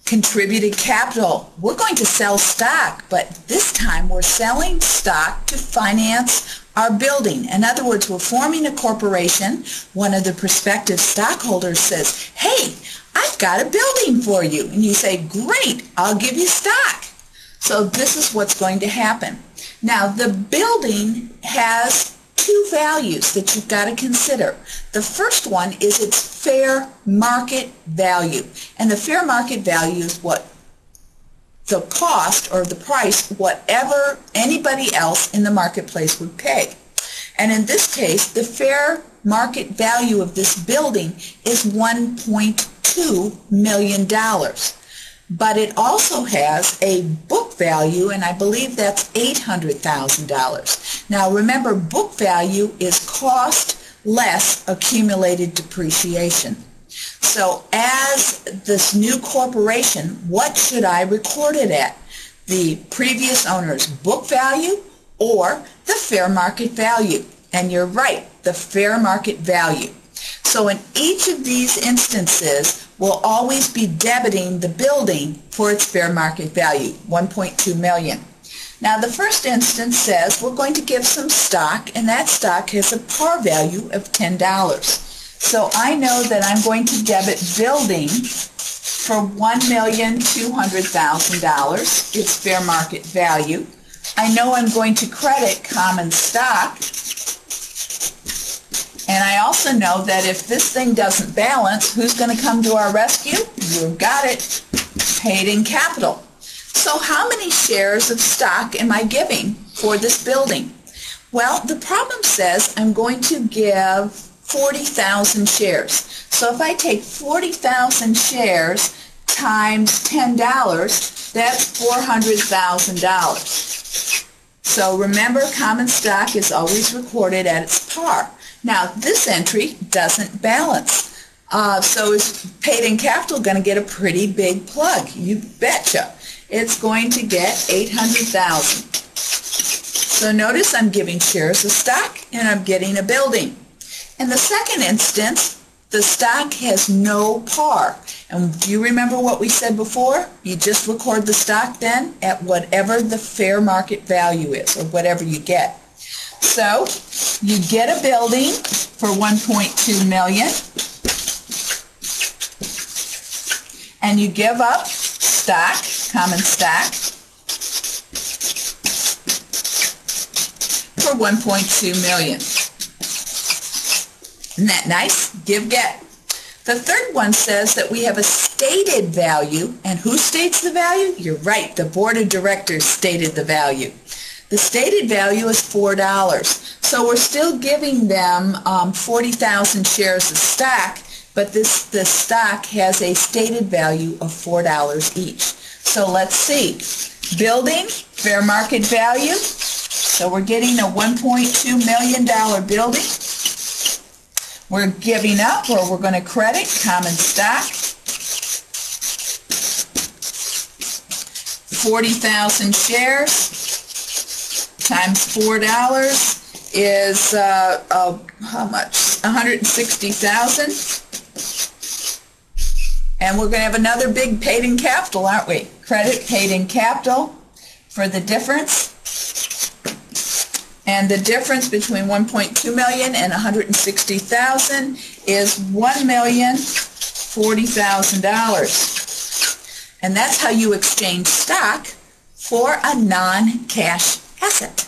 Contributed capital. We're going to sell stock, but this time we're selling stock to finance our building. In other words, we're forming a corporation. One of the prospective stockholders says, hey, I've got a building for you. And you say, great, I'll give you stock. So this is what's going to happen. Now, the building has two values that you've got to consider. The first one is its fair market value. And the fair market value is what the cost or the price, whatever anybody else in the marketplace would pay. And in this case, the fair market value of this building is $1.2 million. But it also has a book value, and I believe that's $800,000. Now remember, book value is cost less accumulated depreciation. So as this new corporation, what should I record it at? The previous owner's book value or the fair market value? And you're right, the fair market value. So in each of these instances, we'll always be debiting the building for its fair market value, $1.2 million. Now the first instance says we're going to give some stock, and that stock has a par value of $10. So I know that I'm going to debit building for $1,200,000, its fair market value. I know I'm going to credit common stock. And I also know that if this thing doesn't balance, who's going to come to our rescue? You've got it, paid in capital. So how many shares of stock am I giving for this building? Well, the problem says I'm going to give 40,000 shares. So if I take 40,000 shares times $10, that's $400,000. So remember, common stock is always recorded at its par. Now, this entry doesn't balance. So is paid in capital going to get a pretty big plug? You betcha. It's going to get $800,000. So notice I'm giving shares of stock and I'm getting a building. In the second instance, the stock has no par. And do you remember what we said before? You just record the stock then at whatever the fair market value is, or whatever you get. So you get a building for $1.2 million, and you give up stock, common stock, for $1.2 million. Isn't that nice? Give, get. The third one says that we have a stated value, and who states the value? You're right, the board of directors stated the value. The stated value is $4. So we're still giving them 40,000 shares of stock, but this stock has a stated value of $4 each. So let's see. Building, fair market value. So we're getting a $1.2 million building. We're giving up, or we're going to credit common stock. 40,000 shares times $4 is how much? 160,000. And we're going to have another big paid in capital, aren't we? Credit paid in capital for the difference. And the difference between $1.2 million and $160,000 is $1,040,000. And that's how you exchange stock for a non-cash asset.